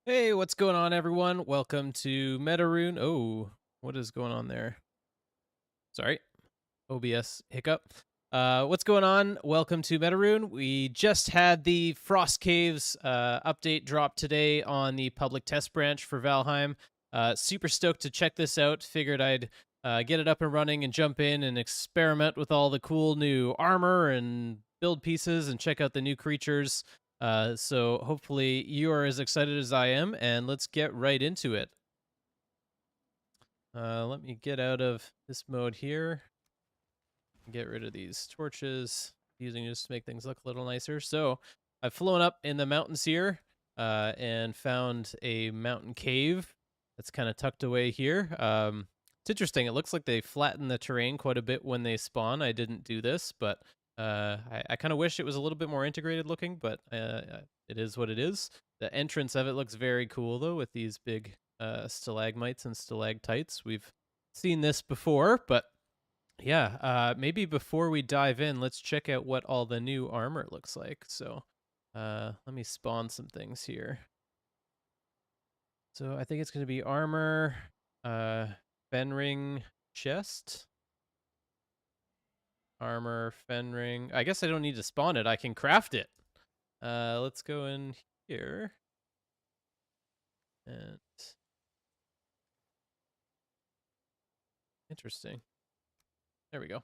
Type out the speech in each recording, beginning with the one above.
Hey, what's going on, everyone? Welcome to Metaroon. Oh, what is going on there? Sorry, OBS hiccup. What's going on? Welcome to Metaroon. We just had the Frost Caves update drop today on the public test branch for Valheim. Super stoked to check this out. Figured I'd get it up and running and jump in and experiment with all the cool new armor and build pieces and check out the new creatures. So hopefully you are as excited as I am, and let's get right into it. Let me get out of this mode here. Get rid of these torches, using just to make things look a little nicer. So I've flown up in the mountains here and found a mountain cave that's kind of tucked away here. It's interesting. It looks like they flatten the terrain quite a bit when they spawn. I didn't do this, but I kind of wish it was a little bit more integrated looking, but it is what it is. The entrance of it looks very cool, though, with these big stalagmites and stalactites. We've seen this before, but yeah, maybe before we dive in, let's check out what all the new armor looks like. So let me spawn some things here. So I think it's going to be armor, Fenring chest, armor, Fenring. I guess I don't need to spawn it. I can craft it. Let's go in here. And interesting. There we go.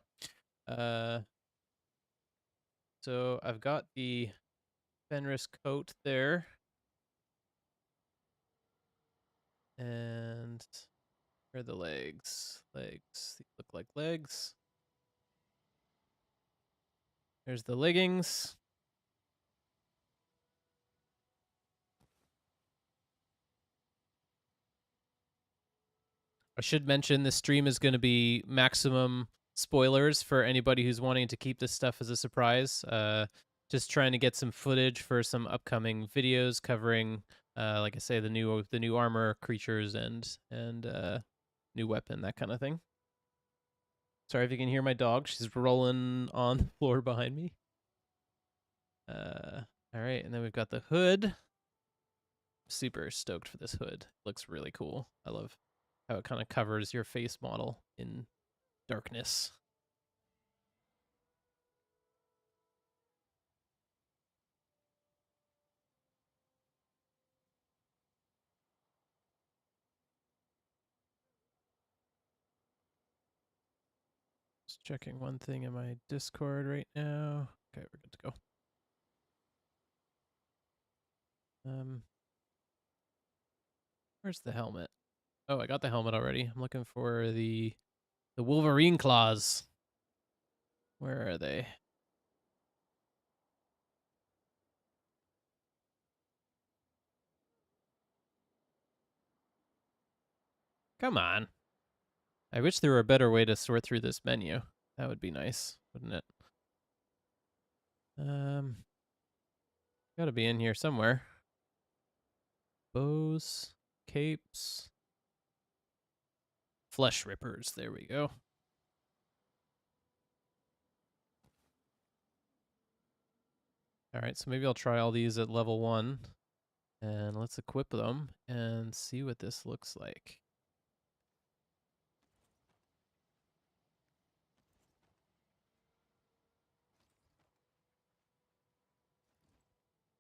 So I've got the Fenris coat there. And where are the legs? Legs. These look like legs. There's the leggings. I should mention this stream is going to be maximum spoilers for anybody who's wanting to keep this stuff as a surprise. Just trying to get some footage for some upcoming videos covering, like I say, the new armor, creatures, and new weapon, that kind of thing. Sorry if you can hear my dog; she's rolling on the floor behind me. All right, and then we've got the hood. Super stoked for this hood. Looks really cool. I love how it kind of covers your face model in darkness. Just checking one thing in my Discord right now. Okay, we're good to go. Where's the helmet? Oh, I got the helmet already. I'm looking for the Wolverine claws. Where are they? Come on. I wish there were a better way to sort through this menu. That would be nice, wouldn't it? Gotta be in here somewhere. Bows, capes, flesh rippers. There we go. All right, so maybe I'll try all these at level 1. And let's equip them and see what this looks like.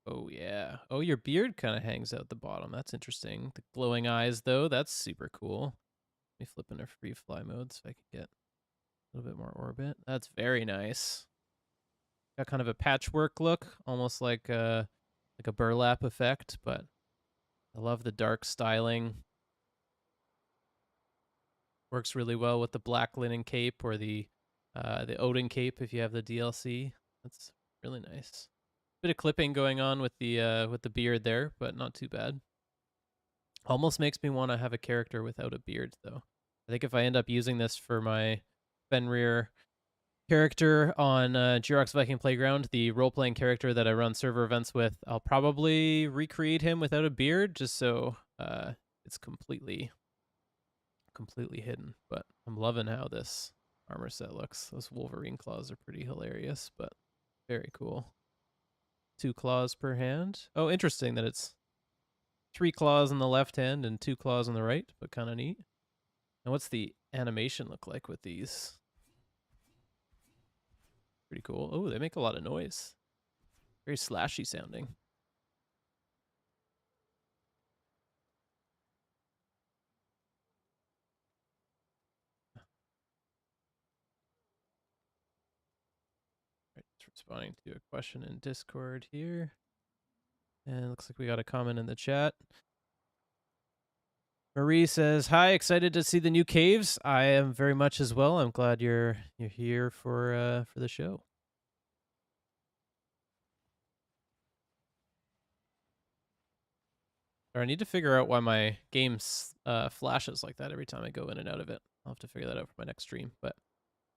Oh, yeah. Oh, your beard kind of hangs out the bottom. That's interesting. The glowing eyes, though, that's super cool. Let me flip into free fly mode so I can get a little bit more orbit. That's very nice. Got kind of a patchwork look, almost like a burlap effect, but I love the dark styling. Works really well with the black linen cape or the Odin cape if you have the DLC. That's really nice. Bit of clipping going on with the beard there, but not too bad. Almost makes me want to have a character without a beard, though. I think if I end up using this for my Fenrir character on Girox Viking Playground, the role-playing character that I run server events with, I'll probably recreate him without a beard, just so it's completely hidden. But I'm loving how this armor set looks. Those Wolverine claws are pretty hilarious, but very cool. 2 claws per hand. Oh, interesting that it's 3 claws on the left hand and 2 claws on the right, but kind of neat. And what's the animation look like with these? Pretty cool. Oh, they make a lot of noise. Very slashy sounding. Right, it's responding to a question in Discord here. And looks like we got a comment in the chat. Marie says, "Hi, excited to see the new caves. I am very much as well. I'm glad you're here for the show." Or I need to figure out why my game flashes like that every time I go in and out of it. I'll have to figure that out for my next stream. But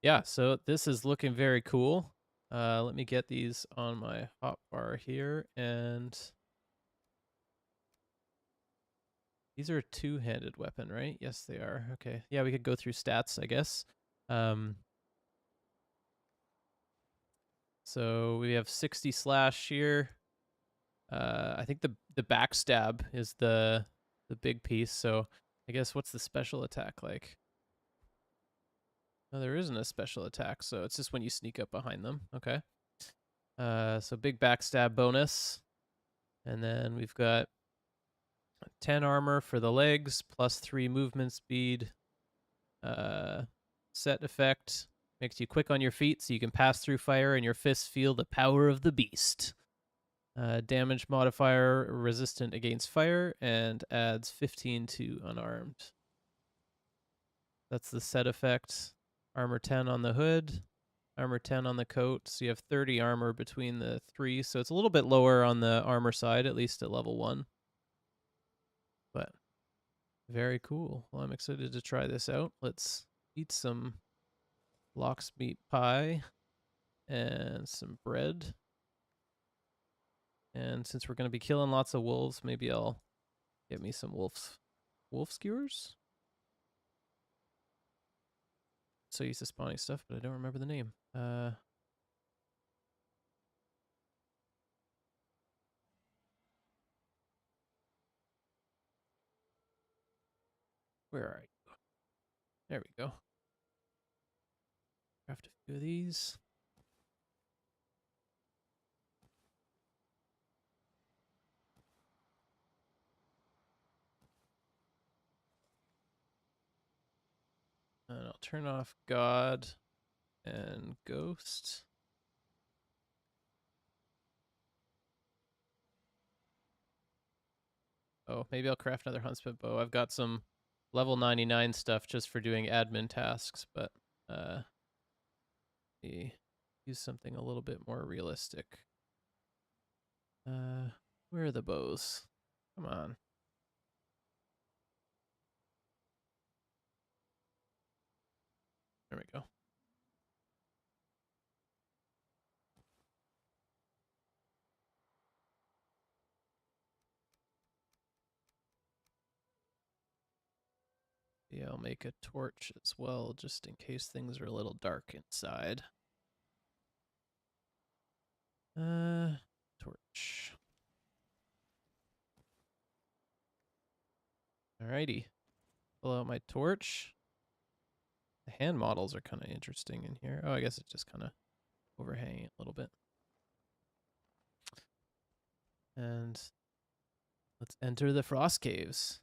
yeah, so this is looking very cool. Let me get these on my hotbar here, and these are a two-handed weapon, right? Yes, they are. Okay. Yeah, we could go through stats, I guess. So we have 60 slash here. I think the backstab is the big piece. So I guess what's the special attack like? No, there isn't a special attack, so it's just when you sneak up behind them. Okay. So big backstab bonus. And then we've got 10 armor for the legs, plus 3 movement speed. Set effect makes you quick on your feet so you can pass through fire and your fists feel the power of the beast. Damage modifier resistant against fire and adds 15 to unarmed. That's the set effect. Armor 10 on the hood, armor 10 on the coat. So you have 30 armor between the 3. So it's a little bit lower on the armor side, at least at level 1. But very cool. Well, I'm excited to try this out. Let's eat some lox meat pie and some bread. And since we're going to be killing lots of wolves, maybe I'll get me some wolf skewers. So used to spawning stuff, but I don't remember the name. Where are you? There we go. Craft a few of these. And I'll turn off God and Ghost. Oh, maybe I'll craft another Huntsman bow. I've got some level 99 stuff just for doing admin tasks, but use something a little bit more realistic. Where are the bows? Come on. There we go. Yeah, I'll make a torch as well, just in case things are a little dark inside. Torch. Alrighty. Pull out my torch. The hand models are kind of interesting in here. Oh, I guess it's just kind of overhanging a little bit. And let's enter the frost caves.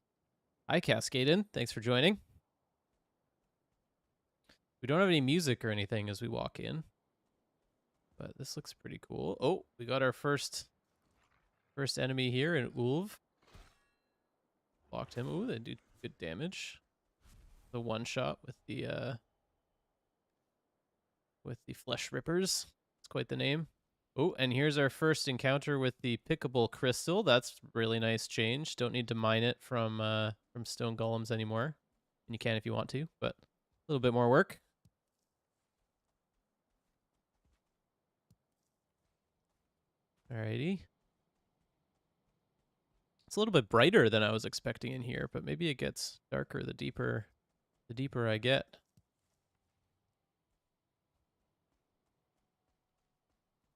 Hi, Cascaden. Thanks for joining. We don't have any music or anything as we walk in, but this looks pretty cool. Oh, we got our first enemy here in Ulv. Blocked him. Ooh, they do good damage. The one shot with the flesh rippers. It's quite the name. Oh, and here's our first encounter with the pickable crystal. That's really nice change. Don't need to mine it from stone golems anymore. And you can if you want to, but a little bit more work. Alrighty. It's a little bit brighter than I was expecting in here, but maybe it gets darker the deeper I get.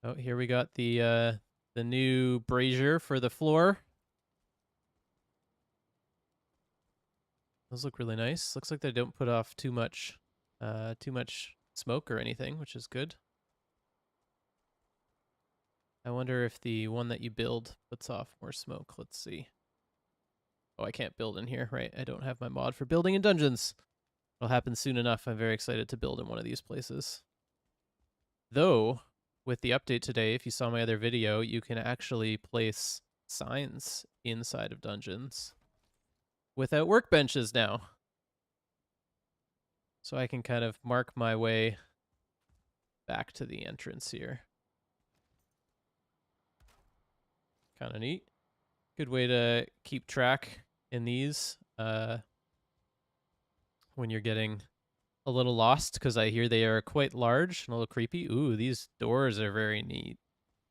Oh, here we got the new brazier for the floor. Those look really nice. Looks like they don't put off too much smoke or anything, which is good. I wonder if the one that you build puts off more smoke. Let's see. Oh, I can't build in here, right? I don't have my mod for building in dungeons. It'll happen soon enough. I'm very excited to build in one of these places. Though, with the update today, if you saw my other video, you can actually place signs inside of dungeons without workbenches now. So I can kind of mark my way back to the entrance here. Kind of neat. Good way to keep track in these when you're getting a little lost, because I hear they are quite large and a little creepy. Ooh, these doors are very neat.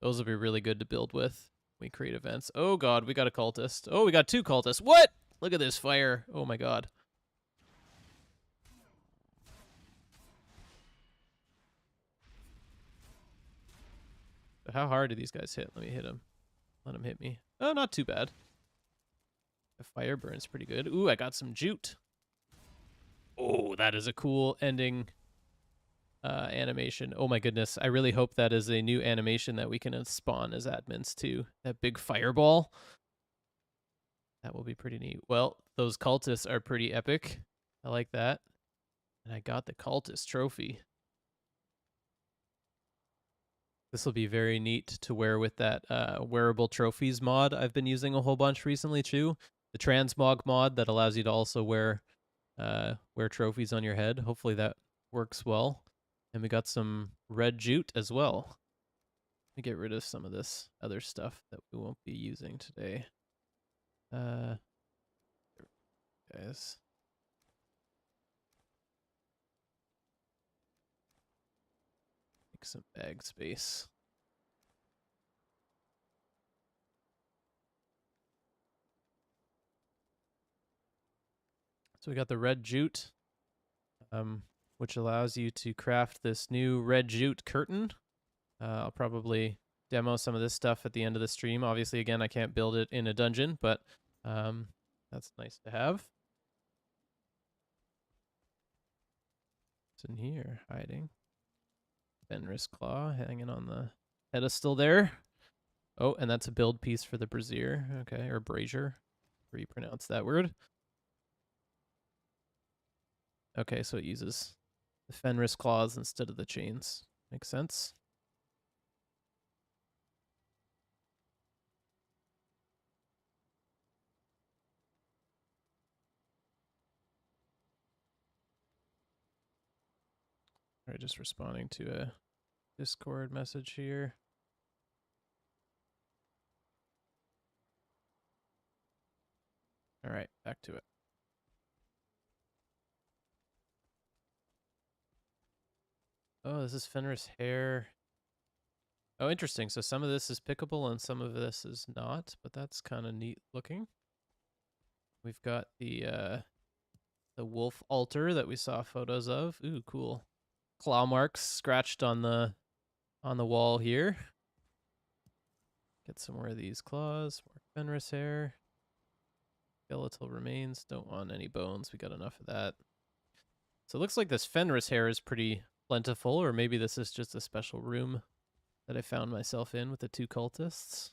Those will be really good to build with when we create events. Oh god, we got a cultist. Oh, we got 2 cultists. What? Look at this fire. Oh my god. How hard do these guys hit? Let me hit him. Let him hit me. Oh, not too bad. The fire burns pretty good. Ooh, I got some jute. Oh, that is a cool ending animation. Oh my goodness. I really hope that is a new animation that we can spawn as admins too. That big fireball. That will be pretty neat. Well, those cultists are pretty epic. I like that. And I got the cultist trophy. This will be very neat to wear with that wearable trophies mod I've been using a whole bunch recently too. The transmog mod that allows you to also wear trophies on your head. Hopefully that works well. And we got some red jute as well. Let me get rid of some of this other stuff that we won't be using today. Guys. Make some bag space. So we got the red jute, which allows you to craft this new red jute curtain. I'll probably demo some of this stuff at the end of the stream. Obviously, again, I can't build it in a dungeon, but that's nice to have. What's in here? Hiding. Fenris Claw hanging on the pedestal there. Oh, and that's a build piece for the brazier. Okay, or brazier. How you pronounce that word? Okay, so it uses the Fenris claws instead of the chains. Makes sense. All right, just responding to a Discord message here. All right, back to it. Oh, this is Fenris hair. Oh, interesting. So some of this is pickable and some of this is not, but that's kind of neat looking. We've got the wolf altar that we saw photos of. Ooh, cool. Claw marks scratched on the wall here. Get some more of these claws. More Fenris hair. Skeletal remains. Don't want any bones. We got enough of that. So it looks like this Fenris hair is pretty plentiful, or maybe this is just a special room that I found myself in with the 2 cultists.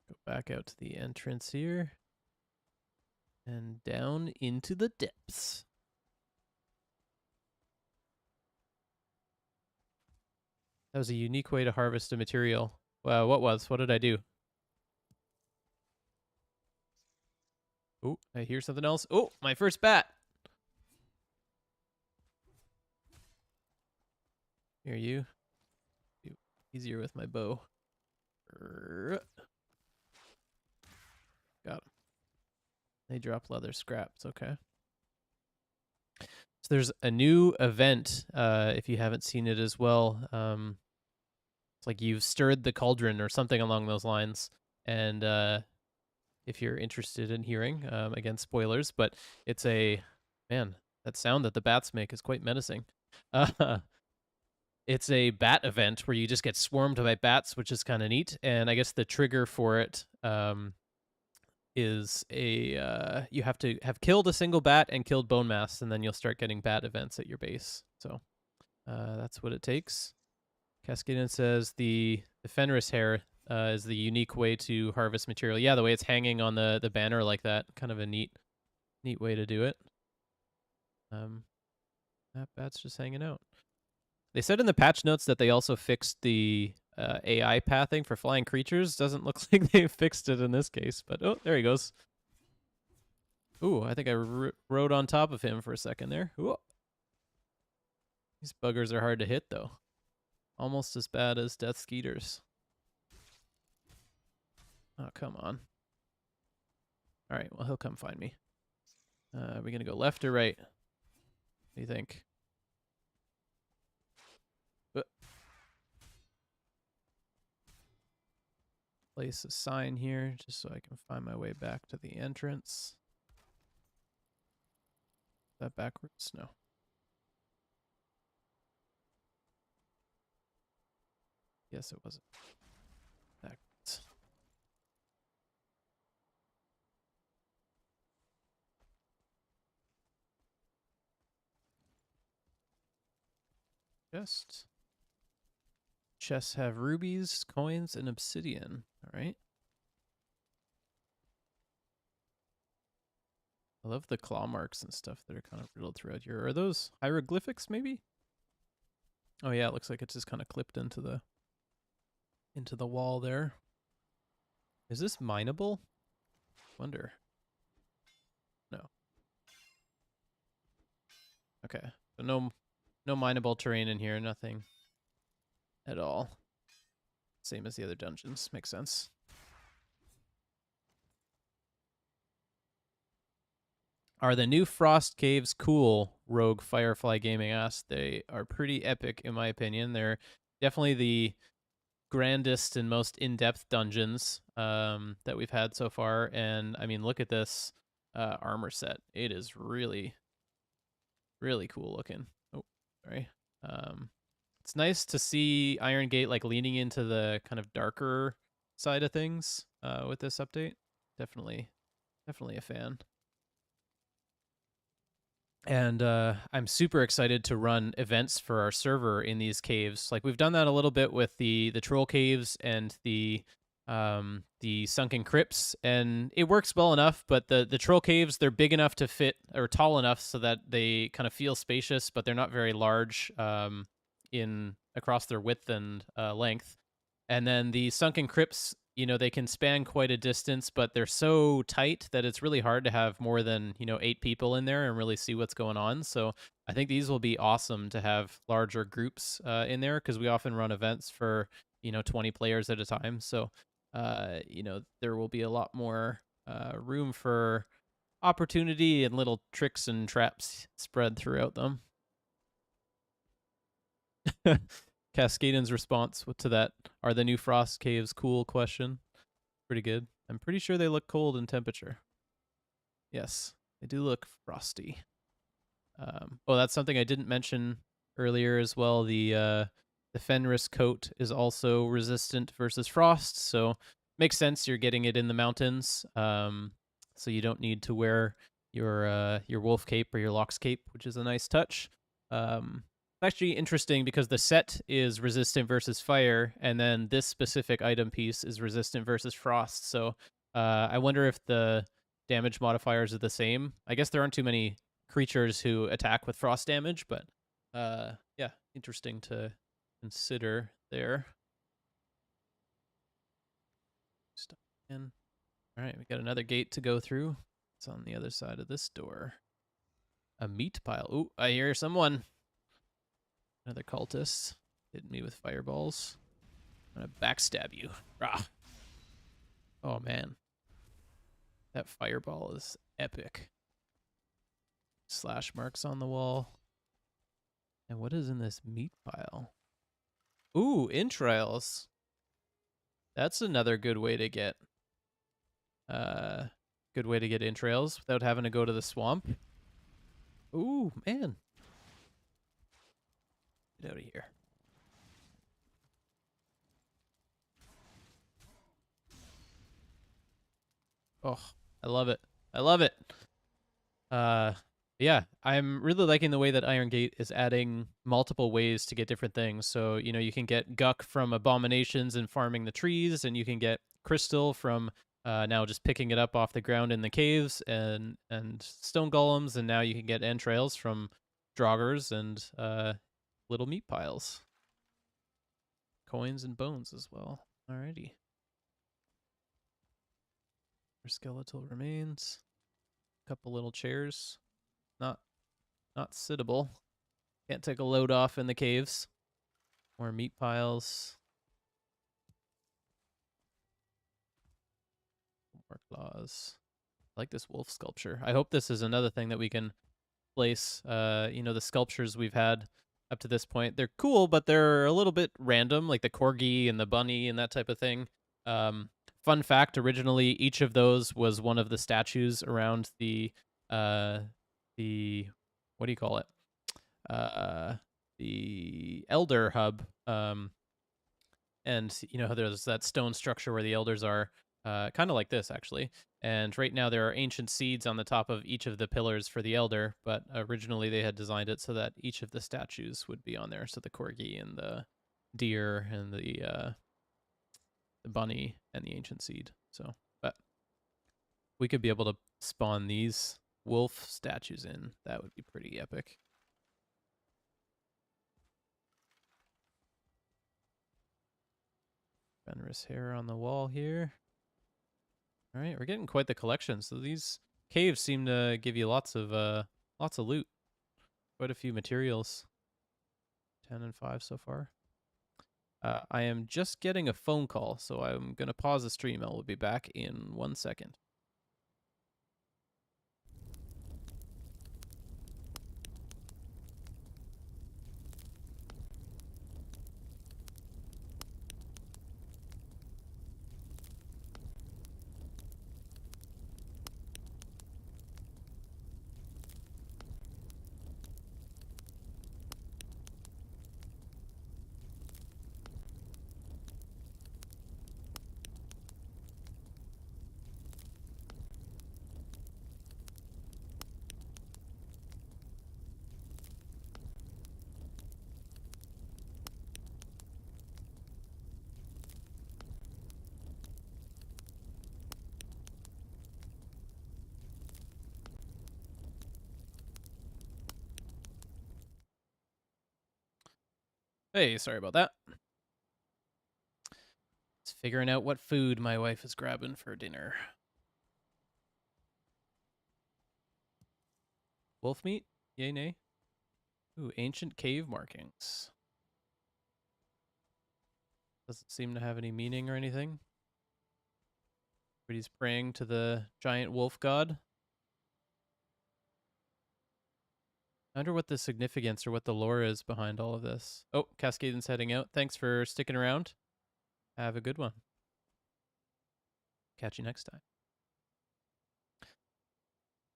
Go back out to the entrance here. And down into the depths. That was a unique way to harvest a material. Wow, what did I do? Oh, I hear something else. Oh, my first bat. Here, you. Easier with my bow. Got him. They drop leather scraps. Okay. So there's a new event, if you haven't seen it as well. It's like you've stirred the cauldron or something along those lines. And if you're interested in hearing, again, spoilers, but it's man, that sound that the bats make is quite menacing. It's a bat event where you just get swarmed by bats, which is kind of neat. And I guess the trigger for it is you have to have killed a single bat and killed bone mass, and then you'll start getting bat events at your base. So that's what it takes. Cascadian says the Fenris hair is the unique way to harvest material. Yeah, the way it's hanging on the banner like that, kind of a neat way to do it. That bat's just hanging out. They said in the patch notes that they also fixed the AI pathing for flying creatures. Doesn't look like they fixed it in this case, but oh, there he goes. Ooh, I think I rode on top of him for a second there. Ooh. These buggers are hard to hit, though. Almost as bad as Death Skeeters. Oh, come on. All right, well, he'll come find me. Are we going to go left or right? What do you think? Place a sign here just so I can find my way back to the entrance. Is that backwards? No. Yes, it wasn't. Backwards. Chests have rubies, coins, and obsidian. All right. I love the claw marks and stuff that are kind of riddled throughout here. Are those hieroglyphics, maybe? Oh yeah, it looks like it's just kind of clipped into the wall there. Is this mineable? Wonder. No. Okay. So no mineable terrain in here, nothing at all. Same as the other dungeons. Makes sense. Are the new Frost Caves cool? Rogue Firefly Gaming asked. They are pretty epic, in my opinion. They're definitely the grandest and most in-depth dungeons that we've had so far. And I mean, look at this armor set. It is really, really cool looking. Oh, sorry. It's nice to see Iron Gate like leaning into the kind of darker side of things with this update. Definitely a fan. And I'm super excited to run events for our server in these caves. Like we've done that a little bit with the troll caves and the sunken crypts, and it works well enough. But the troll caves, they're big enough to fit, or tall enough so that they kind of feel spacious, but they're not very large in across their width and length. And then the sunken crypts, you know, they can span quite a distance, but they're so tight that it's really hard to have more than, 8 people in there and really see what's going on. So I think these will be awesome to have larger groups in there, because we often run events for, 20 players at a time. So, there will be a lot more room for opportunity and little tricks and traps spread throughout them. Cascadian's response to that, are the new Frost Caves cool question? Pretty good. I'm pretty sure they look cold in temperature. Yes, they do look frosty. Oh, that's something I didn't mention earlier as well. The Fenris coat is also resistant versus frost, so makes sense. You're getting it in the mountains, so you don't need to wear your wolf cape or your lox cape, which is a nice touch. Actually interesting because the set is resistant versus fire, and then this specific item piece is resistant versus frost. So I wonder if the damage modifiers are the same. I guess there aren't too many creatures who attack with frost damage, but yeah, interesting to consider there. Stuff in. All right, we got another gate to go through. It's on the other side of this door. A meat pile. Ooh, I hear someone. Another cultist hitting me with fireballs. I'm gonna backstab you. Rah. Oh man. That fireball is epic. Slash marks on the wall. And what is in this meat pile? Ooh, entrails. That's another good way to get entrails without having to go to the swamp. Ooh, man. Get out of here. Oh, I love it. I love it. Yeah, I'm really liking the way that Iron Gate is adding multiple ways to get different things. So, you know, you can get Guck from Abominations and farming the trees, and you can get Crystal from now just picking it up off the ground in the caves, and stone golems, and now you can get entrails from Draugrs and little meat piles. Coins and bones as well. Alrighty. For skeletal remains. Couple little chairs. Not sittable. Can't take a load off in the caves. More meat piles. More claws. I like this wolf sculpture. I hope this is another thing that we can place. You know, the sculptures we've had up to this point, they're cool, but they're a little bit random, like the corgi and the bunny and that type of thing. Fun fact, originally each of those was one of the statues around the what do you call it? The elder hub. And you know how there's that stone structure where the elders are, kind of like this actually. And right now there are ancient seeds on the top of each of the pillars for the elder, but originally they had designed it so that each of the statues would be on there. So the corgi and the deer and the bunny and the ancient seed. So, but we could be able to spawn these wolf statues in. That would be pretty epic. Fenris hair on the wall here. All right, we're getting quite the collection. So these caves seem to give you lots of loot. Quite a few materials. 10 and 5 so far. I am just getting a phone call, so I'm going to pause the stream. I will be back in 1 second. Hey, sorry about that. Just figuring out what food my wife is grabbing for dinner. Wolf meat? Yay, nay? Ooh, ancient cave markings. Doesn't seem to have any meaning or anything. But he's praying to the giant wolf god. I wonder what the significance or what the lore is behind all of this. Oh, Cascaden's heading out. Thanks for sticking around. Have a good one. Catch you next time.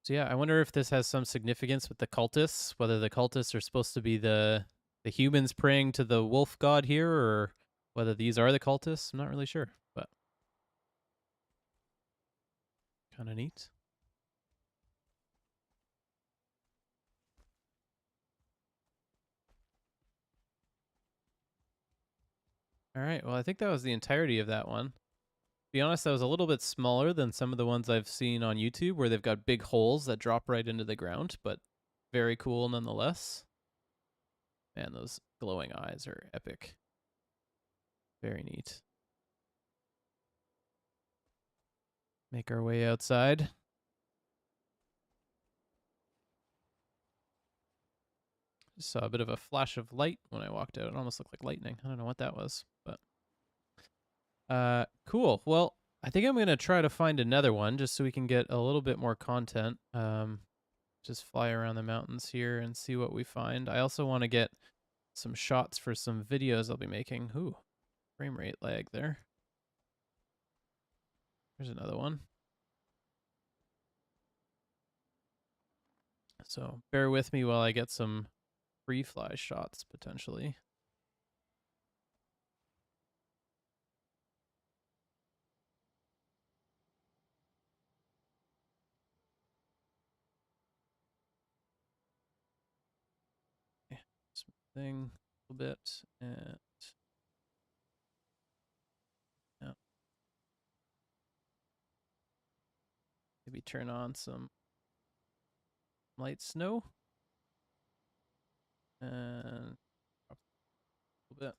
So yeah, I wonder if this has some significance with the cultists, whether the cultists are supposed to be the humans praying to the wolf god here, or whether these are the cultists. I'm not really sure, but kind of neat. All right, well, I think that was the entirety of that one. To be honest, that was a little bit smaller than some of the ones I've seen on YouTube where they've got big holes that drop right into the ground, but very cool nonetheless. Man, those glowing eyes are epic. Very neat. Make our way outside. Just saw a bit of a flash of light when I walked out. It almost looked like lightning. I don't know what that was, but cool. Well, I think I'm gonna try to find another one just so we can get a little bit more content. Just fly around the mountains here and see what we find. I also want to get some shots for some videos I'll be making. Ooh, frame rate lag there. There's another one. So bear with me while I get some free fly shots potentially. thing a little bit, and yeah, maybe turn on some light snow and drop a little bit.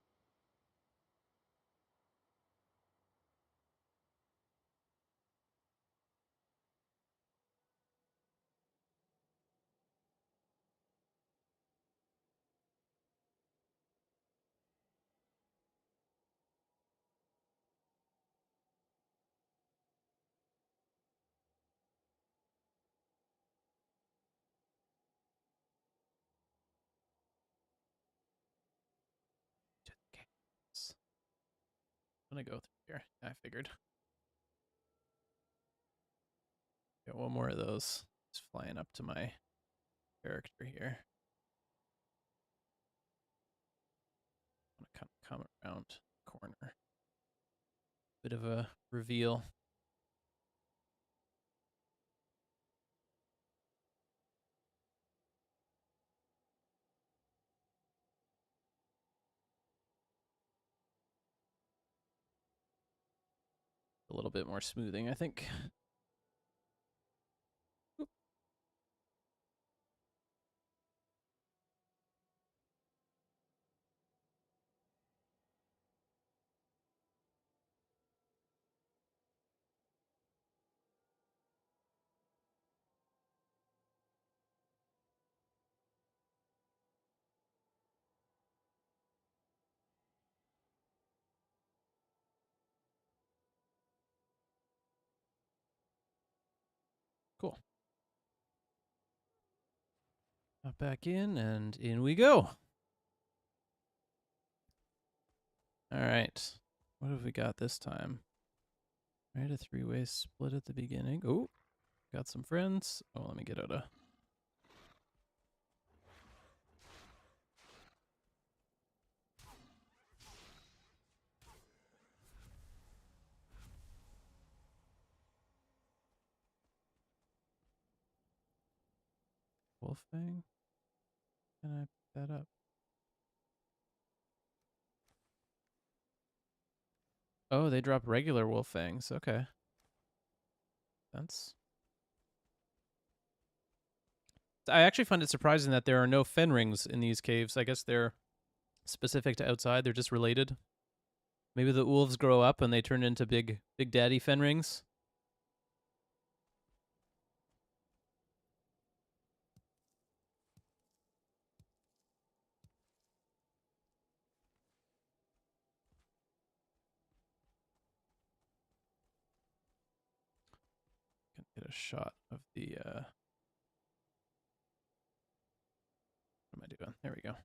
Okay. I'm gonna go through here. I figured. Got one more of those. Just flying up to my character here. I'm gonna kind of come around the corner. Bit of a reveal. A little bit more smoothing, I think. Oop. Cool. Hop back in, and in we go. All right. What have we got this time? Right, a three-way split at the beginning. Oh, got some friends. Oh, let me get out a... wolf fang? Can I pick that up? Oh, they drop regular wolf fangs. Okay. That's... I actually find it surprising that there are no fen rings in these caves. I guess they're specific to outside. They're just related. Maybe the wolves grow up and they turn into big daddy fen rings. Can get a shot of the what am I doing? There we go.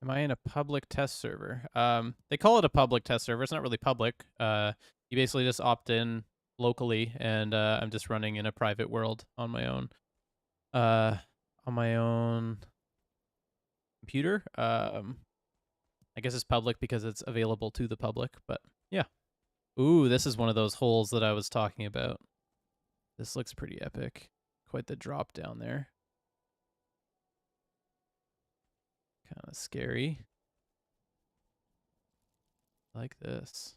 Am I in a public test server? They call it a public test server. It's not really public. You basically just opt in locally, and I'm just running in a private world on my own. On my own computer. I guess it's public because it's available to the public. But yeah. Ooh, this is one of those holes that I was talking about. This looks pretty epic. Quite the drop down there. Kind of scary. Like this.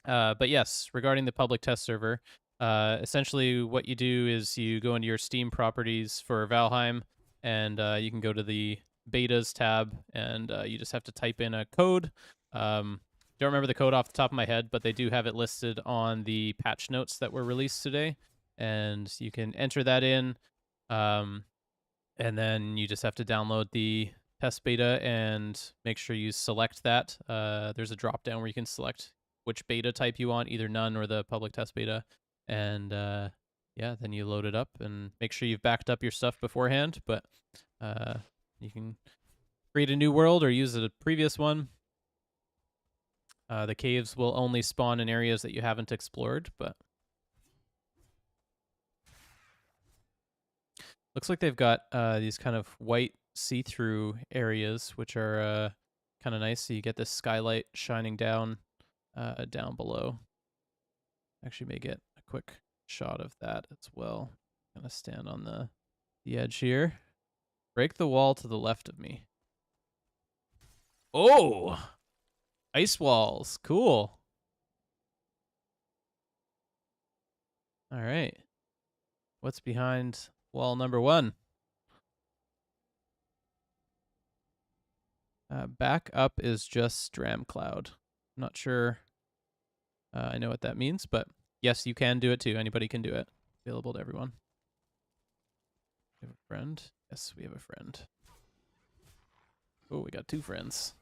But yes, regarding the public test server, essentially what you do is you go into your Steam properties for Valheim, and you can go to the betas tab, and you just have to type in a code. Don't remember the code off the top of my head, but they do have it listed on the patch notes that were released today, and you can enter that in, and then you just have to download the test beta and make sure you select that. There's a drop down where you can select which beta type you want, either none or the public test beta, and yeah, then you load it up and make sure you've backed up your stuff beforehand. But you can create a new world or use a previous one. The caves will only spawn in areas that you haven't explored, but Looks like they've got these kind of white see-through areas, which are kind of nice. So you get this skylight shining down down below. Actually, may get a quick shot of that as well. Gonna stand on the edge here. Break the wall to the left of me. Oh, ice walls, cool. All right, what's behind wall number 1? Back up is just Stram Cloud. I'm not sure I know what that means, but yes, you can do it too. Anybody can do it. Available to everyone. We have a friend. Yes, we have a friend. Oh, we got 2 friends.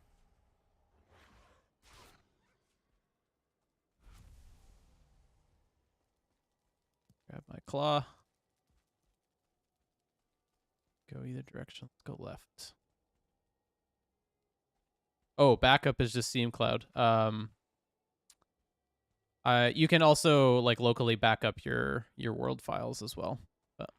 Grab my claw. Go either direction. Let's go left. Oh, backup is just Steam Cloud. You can also like locally back up your world files as well, but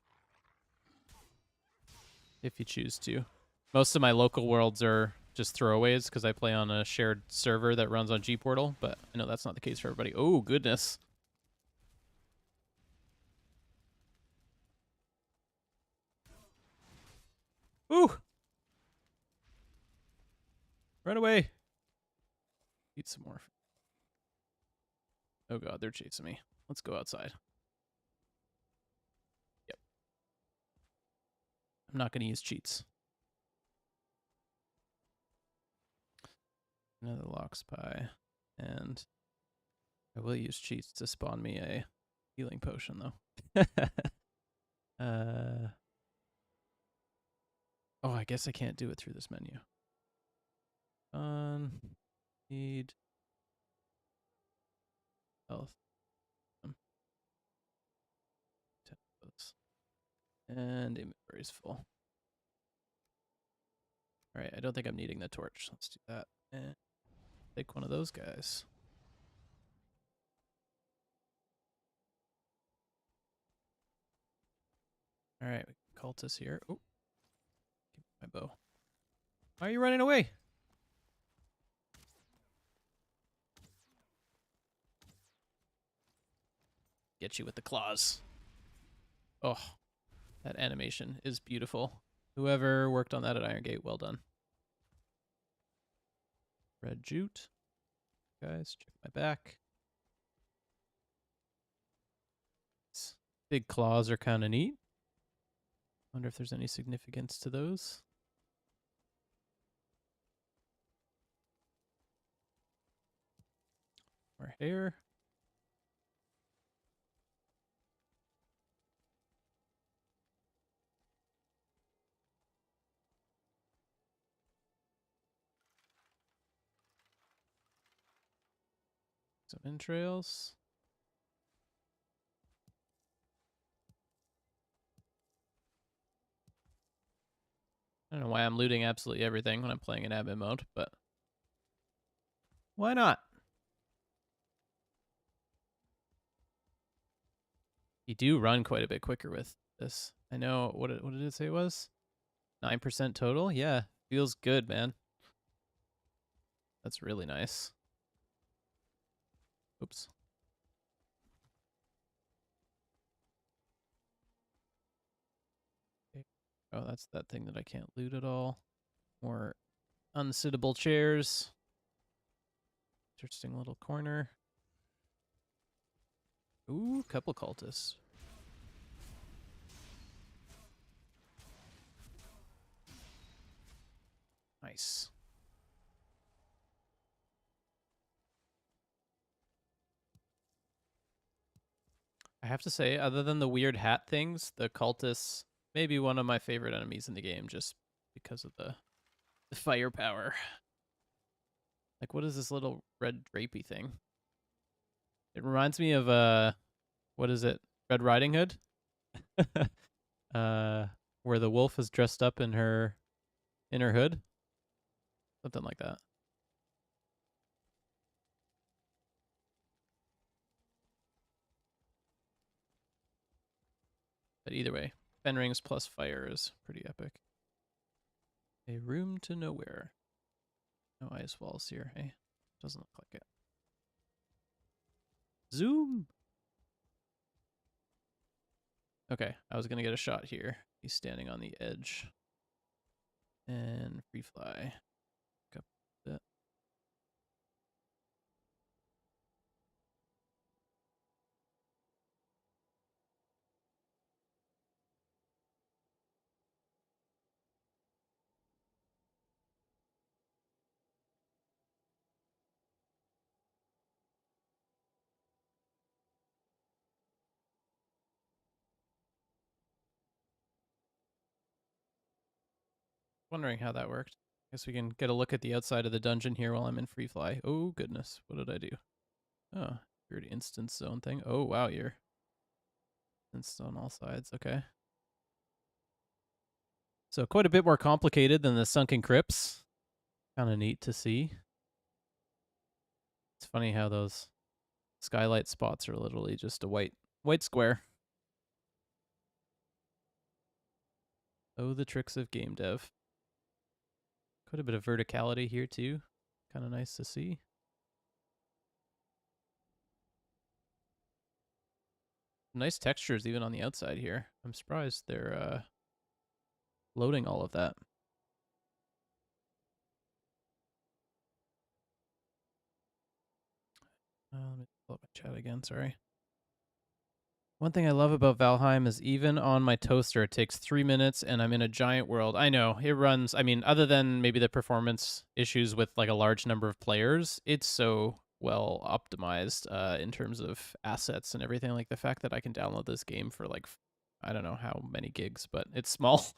if you choose to. Most of my local worlds are just throwaways because I play on a shared server that runs on Gportal, but I know that's not the case for everybody. Oh, goodness. Ooh! Run away! Eat some more. Oh god, they're chasing me. Let's go outside. Yep. I'm not going to use cheats. Another lox pie. And I will use cheats to spawn me a healing potion, though. Oh, I guess I can't do it through this menu. Need health. 10 of those. And inventory's full. Alright, I don't think I'm needing the torch. Let's do that. And take one of those guys. Alright, cultists here. Oh, give me my bow. Why are you running away? Get you with the claws. Oh, that animation is beautiful. Whoever worked on that at Iron Gate, well done. Red jute. Guys, check my back. Big claws are kind of neat. Wonder if there's any significance to those. More hair. Some entrails. I don't know why I'm looting absolutely everything when I'm playing in admin mode, but why not? You do run quite a bit quicker with this. I know, what did it say it was? 9% total? Yeah, feels good, man. That's really nice. Oops. Okay. Oh, that's that thing that I can't loot at all. More unsittable chairs. Interesting little corner. Ooh, couple cultists. Nice. I have to say, other than the weird hat things, the cultists may be one of my favorite enemies in the game just because of the firepower. Like, what is this little red drapey thing? It reminds me of, what is it? Red Riding Hood? Where the wolf is dressed up in her hood. Something like that. But either way, fen rings plus fire is pretty epic. A room to nowhere. No ice walls here, hey? Doesn't look like it. Zoom! Okay, I was gonna get a shot here. He's standing on the edge. And free fly. Up a bit. Wondering how that worked. Guess we can get a look at the outside of the dungeon here while I'm in free fly. Oh goodness, what did I do? Oh, weird instance zone thing. Oh wow, you're instanced on all sides. Okay. So quite a bit more complicated than the sunken crypts. Kind of neat to see. It's funny how those skylight spots are literally just a white square. Oh, the tricks of game dev. Quite a bit of verticality here too. Kind of nice to see. Nice textures even on the outside here. I'm surprised they're loading all of that. Let me pull up my chat again, sorry. One thing I love about Valheim is even on my toaster, it takes 3 minutes and I'm in a giant world. I know, it runs, I mean, other than maybe the performance issues with like a large number of players, it's so well optimized in terms of assets and everything. Like the fact that I can download this game for like, I don't know how many gigs, but it's small.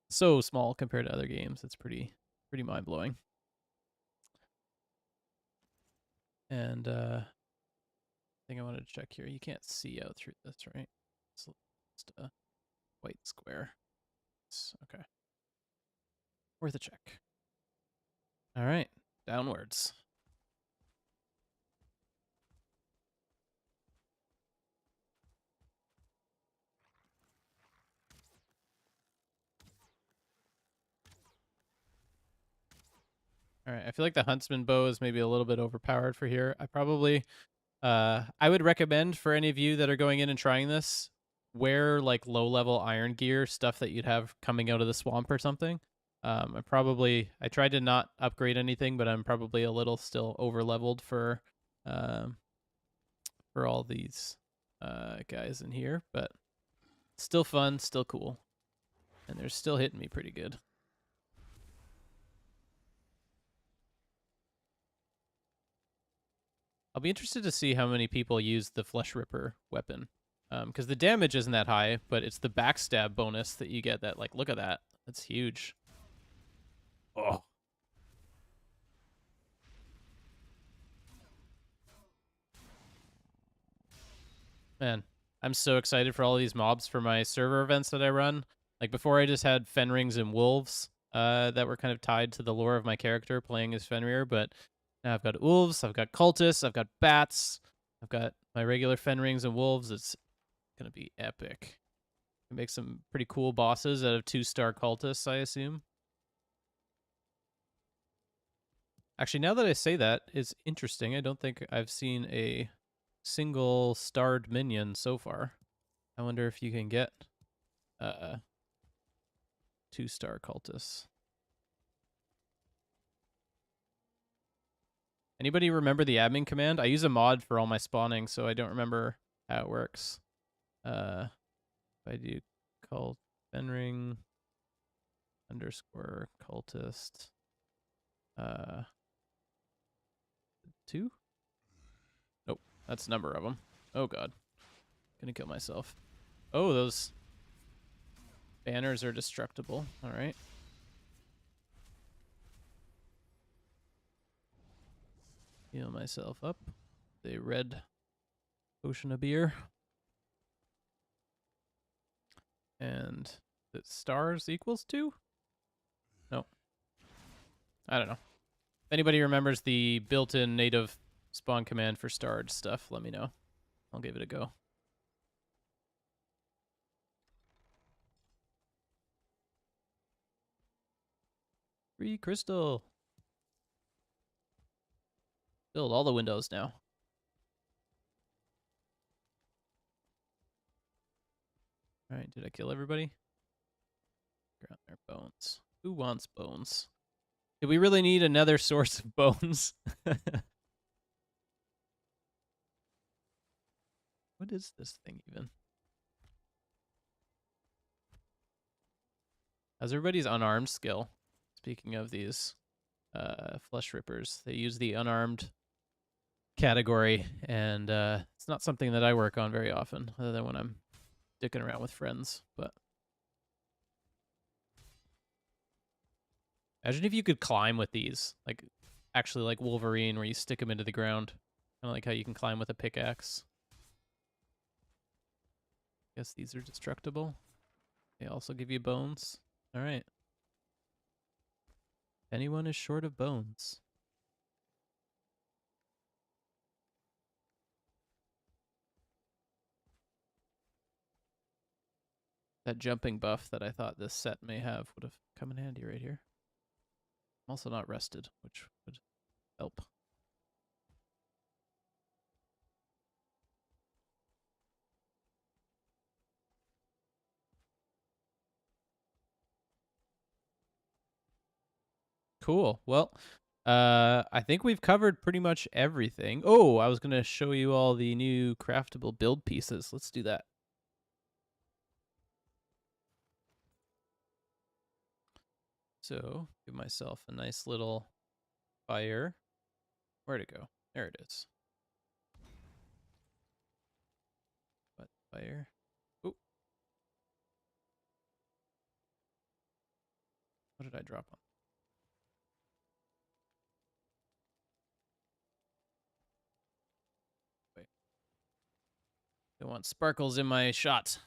So small compared to other games. It's pretty mind-blowing. And thing I wanted to check here. You can't see out through this, right? It's just a white square. Okay. Worth a check. All right. Downwards. All right. I feel like the huntsman bow is maybe a little bit overpowered for here. I would recommend for any of you that are going in and trying this, wear like low level iron gear, stuff that you'd have coming out of the swamp or something. I tried to not upgrade anything, but I'm probably a little still over leveled for all these guys in here, but still fun, still cool, and they're still hitting me pretty good. I'll be interested to see how many people use the Flesh Ripper weapon, because the damage isn't that high, but it's the backstab bonus that you get. That, like, look at that, that's huge. Oh. Man, I'm so excited for all these mobs for my server events that I run. Like before, I just had Fenrings and Wolves that were kind of tied to the lore of my character playing as Fenrir, but now I've got Wolves, I've got Cultists, I've got Bats, I've got my regular Fenrings and Wolves. It's going to be epic. I make some pretty cool bosses out of 2-star Cultists, I assume. Actually, now that I say that, it's interesting. I don't think I've seen a single starred minion so far. I wonder if you can get 2-star cultists. Anybody remember the admin command? I use a mod for all my spawning, so I don't remember how it works. If I do cult Fenring _ cultist 2? Nope, that's the number of them. Oh god, gonna kill myself. Oh, those banners are destructible. All right. Heal myself up. The red potion of beer. And the stars equals 2? No. I don't know. If anybody remembers the built-in native spawn command for starred stuff, let me know. I'll give it a go. Free crystal. Build all the windows now. All right, did I kill everybody? Ground their bones. Who wants bones? Do we really need another source of bones? What is this thing even? How's everybody's unarmed skill? Speaking of these flesh rippers, they use the unarmed category, and it's not something that I work on very often, other than when I'm dicking around with friends. But imagine if you could climb with these, like actually like Wolverine, where you stick them into the ground, kind of like how you can climb with a pickaxe. Guess these are destructible. They also give you bones. All right. Anyone is short of bones. That jumping buff that I thought this set may have would have come in handy right here. I'm also not rested, which would help. Cool. Well, I think we've covered pretty much everything. Oh, I was going to show you all the new craftable build pieces. Let's do that. So, give myself a nice little fire. Where'd it go? There it is. What fire? Oh. What did I drop on? Wait. Don't want sparkles in my shot.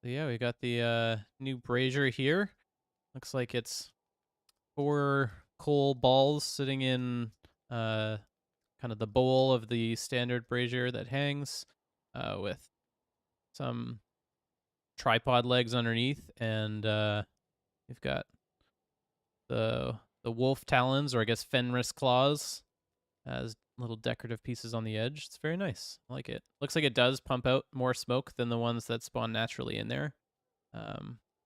So yeah, we got the new brazier here. Looks like it's 4 coal balls sitting in kind of the bowl of the standard brazier that hangs with some tripod legs underneath, and we've got the wolf talons, or I guess Fenris claws, as little decorative pieces on the edge. It's very nice. I like it. Looks like it does pump out more smoke than the ones that spawn naturally in there,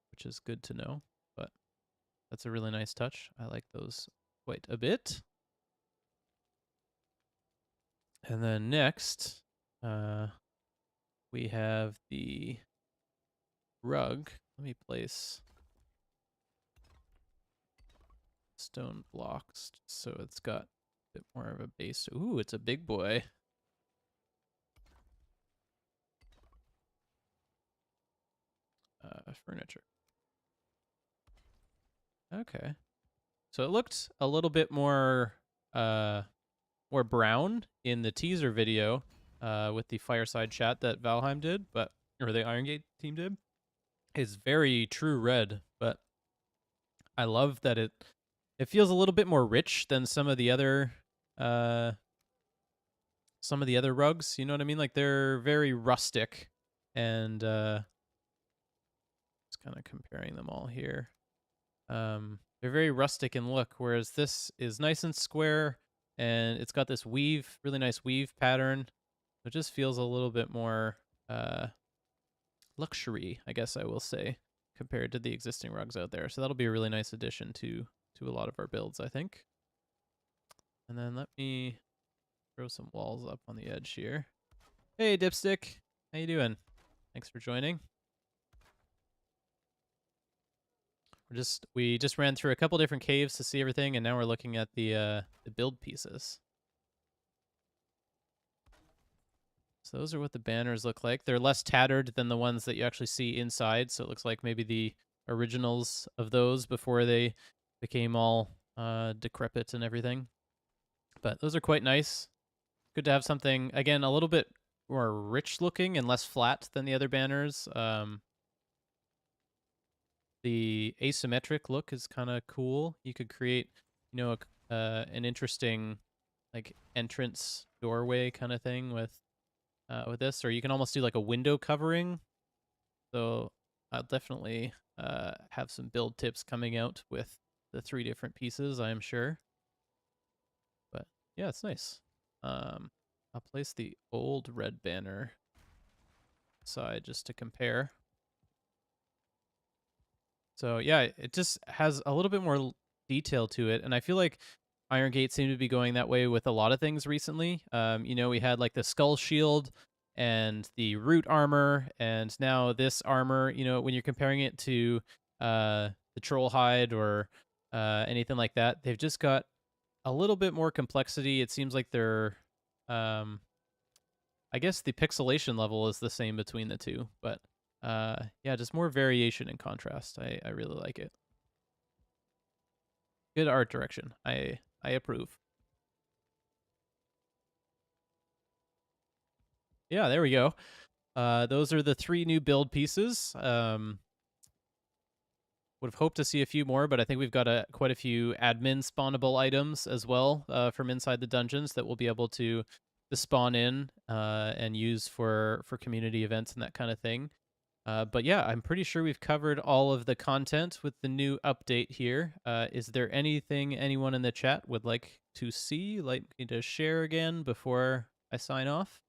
which is good to know. But that's a really nice touch. I like those quite a bit. And then next, we have the rug. Let me place stone blocks so it's got a bit more of a base. Ooh, it's a big boy. Furniture. Okay. So it looked a little bit more brown in the teaser video with the fireside chat that Valheim did, or the Iron Gate team did. It's very true red, but I love that it feels a little bit more rich than some of the other rugs. You know what I mean? Like they're very rustic, and just kind of comparing them all here. They're very rustic in look, whereas this is nice and square, and it's got this weave, really nice weave pattern. It just feels a little bit more luxury, I guess I will say, compared to the existing rugs out there. So that'll be a really nice addition to a lot of our builds, I think. And then let me throw some walls up on the edge here. Hey, Dipstick. How you doing? Thanks for joining. We just ran through a couple different caves to see everything, and now we're looking at the build pieces. So those are what the banners look like. They're less tattered than the ones that you actually see inside, so it looks like maybe the originals of those before they became all decrepit and everything. But those are quite nice. Good to have something, again, a little bit more rich looking and less flat than the other banners. The asymmetric look is kind of cool. You could create, an interesting like entrance doorway kind of thing with this, or you can almost do like a window covering. So I'll definitely have some build tips coming out with the 3 different pieces, I am sure. But yeah, it's nice. I'll place the old red banner side just to compare. So yeah, it just has a little bit more detail to it, and I feel like Iron Gate seemed to be going that way with a lot of things recently. We had like the skull shield and the root armor, and now this armor. When you're comparing it to the troll hide or anything like that, they've just got a little bit more complexity. It seems like they're, I guess the pixelation level is the same between the two, but yeah, just more variation and contrast. I really like it. Good art direction. I approve. Yeah, there we go. Those are the 3 new build pieces. Would have hoped to see a few more, but I think we've got quite a few admin spawnable items as well from inside the dungeons that we'll be able to spawn in and use for community events and that kind of thing. But yeah, I'm pretty sure we've covered all of the content with the new update here. Is there anything anyone in the chat would like to see, like me to share again before I sign off?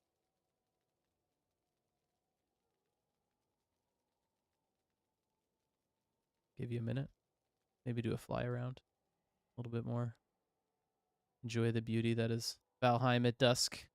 Give you a minute. Maybe do a fly around a little bit more. Enjoy the beauty that is Valheim at dusk.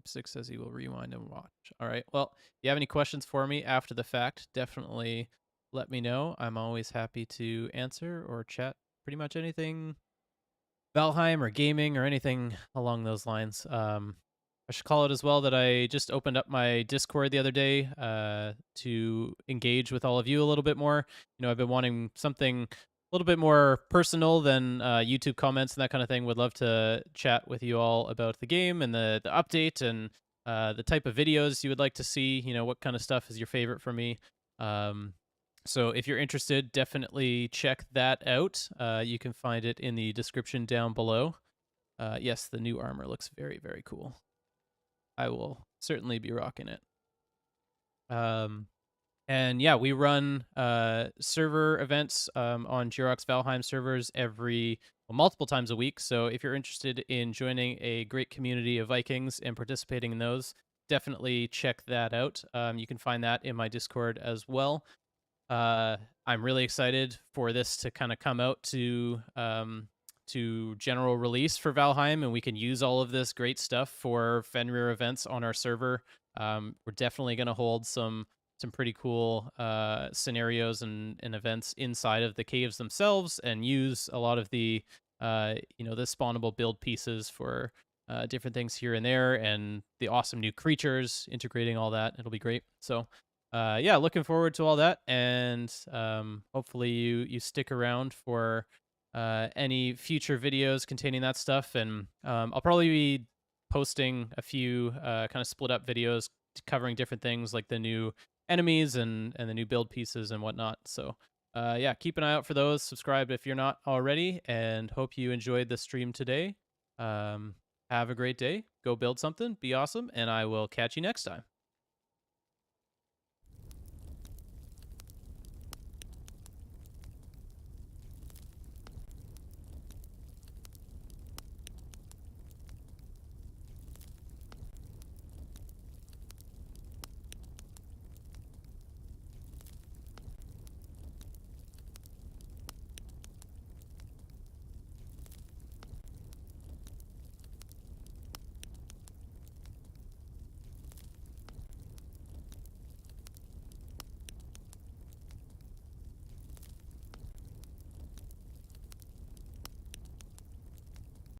Six says he will rewind and watch. All right. Well, if you have any questions for me after the fact, definitely let me know. I'm always happy to answer or chat pretty much anything Valheim or gaming or anything along those lines. I should call it as well that I just opened up my Discord the other day to engage with all of you a little bit more. I've been wanting something a little bit more personal than YouTube comments and that kind of thing. Would love to chat with you all about the game and the update and the type of videos you would like to see. What kind of stuff is your favorite for me. So if you're interested, definitely check that out. You can find it in the description down below. Yes, the new armor looks very, very cool. I will certainly be rocking it. And yeah, we run server events on Jirox Valheim servers multiple times a week. So if you're interested in joining a great community of Vikings and participating in those, definitely check that out. You can find that in my Discord as well. I'm really excited for this to kind of come out to general release for Valheim, and we can use all of this great stuff for Fenrir events on our server. We're definitely going to hold some pretty cool scenarios and events inside of the caves themselves, and use a lot of the the spawnable build pieces for different things here and there, and the awesome new creatures, integrating all that. It'll be great. So yeah, looking forward to all that, and hopefully you stick around for any future videos containing that stuff. And I'll probably be posting a few kind of split up videos covering different things like the new enemies and the new build pieces and whatnot. So yeah, keep an eye out for those. Subscribe if you're not already, and hope you enjoyed the stream today. Have a great day. Go build something. Be awesome, and I will catch you next time.